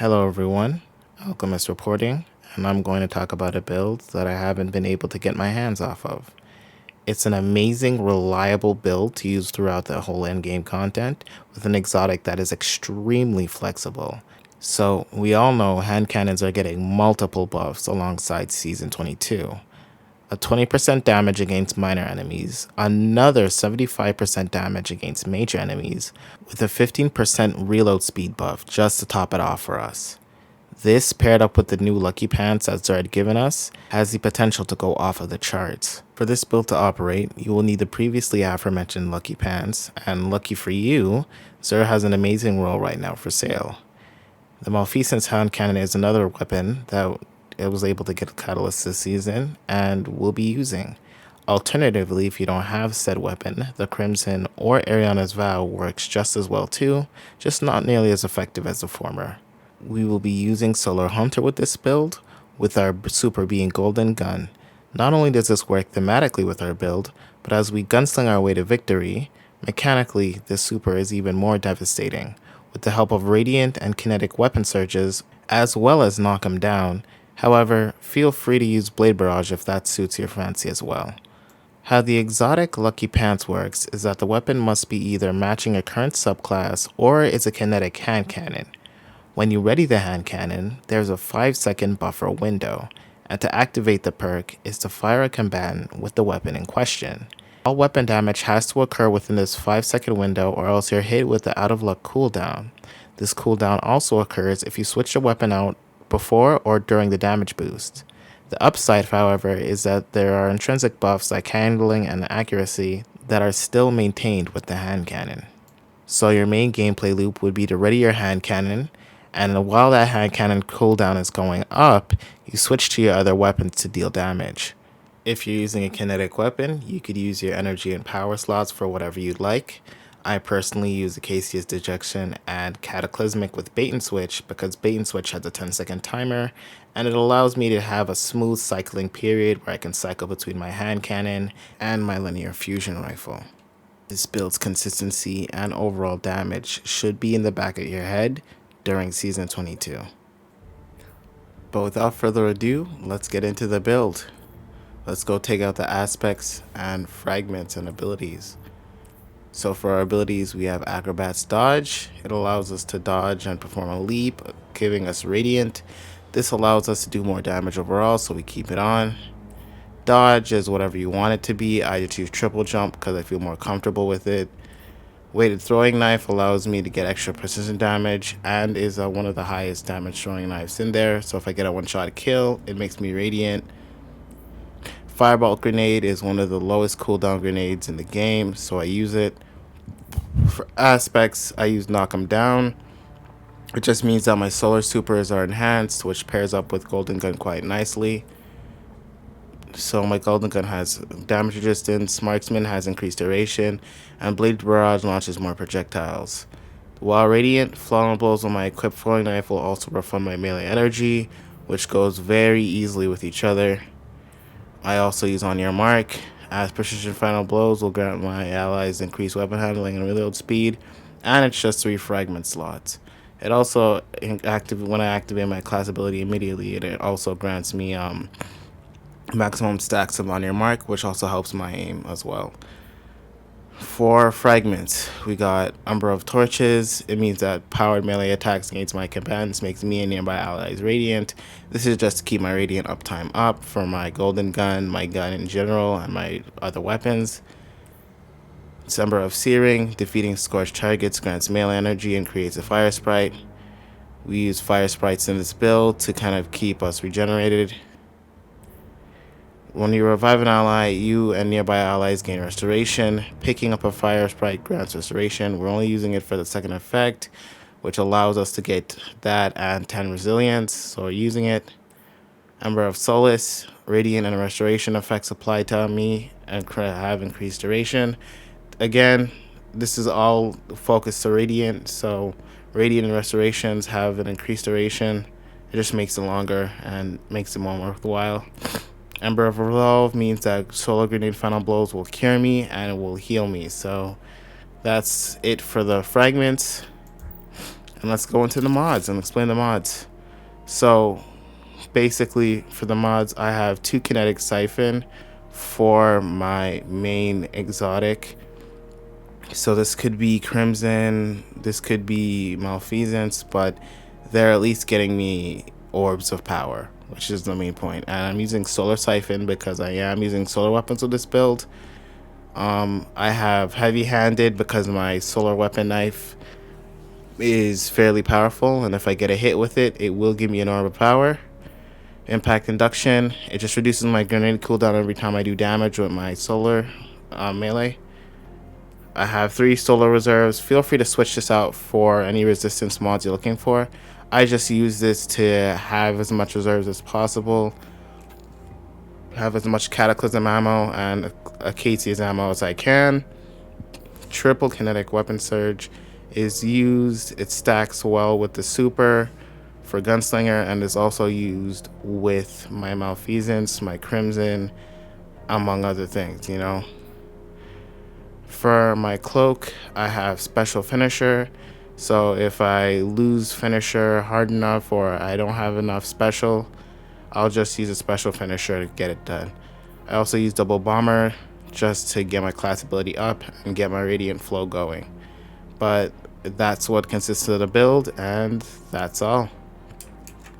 Hello everyone, Alchemist reporting, and I'm going to talk about a build that I haven't been able to get my hands off of. It's an amazing, reliable build to use throughout the whole endgame content with an exotic that is extremely flexible. So, we all know hand cannons are getting multiple buffs alongside Season 22. A 20% damage against minor enemies, another 75% damage against major enemies, with a 15% reload speed buff just to top it off for us. This, paired up with the new Lucky Pants that Zerd had given us, has the potential to go off of the charts. For this build to operate, you will need the previously aforementioned Lucky Pants, and lucky for you, Zerd has an amazing roll right now for sale. The Malfeasance Hand Cannon is another weapon that it was able to get a catalyst this season and will be using. Alternatively, if you don't have said weapon, the Crimson or Ariana's Vow works just as well too, just not nearly as effective as the former. We will be using Solar Hunter with this build, with our super being Golden Gun. Not only does this work thematically with our build, but as we gunsling our way to victory, mechanically this super is even more devastating, with the help of radiant and kinetic weapon surges, as well as knock 'em down. However, feel free to use Blade Barrage if that suits your fancy as well. How the exotic Lucky Pants works is that the weapon must be either matching a current subclass or is a kinetic hand cannon. When you ready the hand cannon, there's a 5-second buffer window, and to activate the perk is to fire a combatant with the weapon in question. All weapon damage has to occur within this 5-second window or else you're hit with the out of luck cooldown. This cooldown also occurs if you switch the weapon out before or during the damage boost. The upside, however, is that there are intrinsic buffs like handling and accuracy that are still maintained with the hand cannon. So your main gameplay loop would be to ready your hand cannon, and while that hand cannon cooldown is going up, you switch to your other weapons to deal damage. If you're using a kinetic weapon, you could use your energy and power slots for whatever you'd like. I personally use Acacia's Dejection and Cataclysmic with Bait and Switch because Bait and Switch has a 10-second timer, and it allows me to have a smooth cycling period where I can cycle between my hand cannon and my linear fusion rifle. This build's consistency and overall damage should be in the back of your head during Season 22. But without further ado, let's get into the build. Let's go take out the aspects and fragments and abilities. So for our abilities, we have Acrobat's Dodge. It allows us to dodge and perform a leap, giving us Radiant. This allows us to do more damage overall, so we keep it on. Dodge is whatever you want it to be. I just use triple jump because I feel more comfortable with it. Weighted throwing knife allows me to get extra precision damage and is one of the highest damage throwing knives in there. So if I get a one-shot kill, it makes me radiant. Fireball grenade is one of the lowest cooldown grenades in the game, so I use it. For aspects, I use knock 'em down. It just means that my solar supers are enhanced, which pairs up with Golden Gun quite nicely. So my Golden Gun has damage resistance, Marksman has increased duration, and Blade Barrage launches more projectiles. While Radiant, flammable blows on my equipped throwing knife will also refund my melee energy, which goes very easily with each other. I also use On Your Mark, as precision final blows will grant my allies increased weapon handling and reload speed, and it's just 3 fragment slots. It also, when I activate my class ability immediately, it also grants me maximum stacks of On Your Mark, which also helps my aim as well. For fragments, we got Umber of Torches. It means that powered melee attacks against my combatants makes me and nearby allies radiant. This is just to keep my radiant uptime up for my Golden Gun, my gun in general, and my other weapons. Umber of Searing. Defeating scorched targets grants melee energy and creates a fire sprite. We use fire sprites in this build to kind of keep us regenerated. When you revive an ally, you and nearby allies gain restoration. Picking up a fire sprite grants restoration. We're only using it for the second effect, which allows us to get that and 10 resilience, so we're using it. Ember of Solace, radiant and restoration effects applied to me and have increased duration. Again, this is all focused to radiant, so radiant and restorations have an increased duration. It just makes it longer and makes it more worthwhile. Ember of Resolve means that solar grenade final blows will cure me and it will heal me. So that's it for the fragments. And let's go into the mods and explain the mods. So basically for the mods, I have 2 kinetic siphon for my main exotic. So this could be Crimson, this could be Malfeasance, but they're at least getting me orbs of power, which is the main point. And I'm using Solar Siphon because I am using solar weapons with this build. I have Heavy Handed because my solar weapon knife is fairly powerful, and if I get a hit with it, it will give me an orb of power. Impact Induction, it just reduces my grenade cooldown every time I do damage with my solar melee. I have 3 solar reserves. Feel free to switch this out for any resistance mods you're looking for. I just use this to have as much reserves as possible, have as much Cataclysm ammo and Acacia's ammo as I can. Triple Kinetic Weapon Surge is used. It stacks well with the Super for Gunslinger and is also used with my Malfeasance, my Crimson, among other things, you know. For my cloak, I have Special Finisher. So if I lose Finisher hard enough or I don't have enough special, I'll just use a Special Finisher to get it done. I also use Double Bomber just to get my class ability up and get my Radiant Flow going. But that's what consists of the build, and that's all.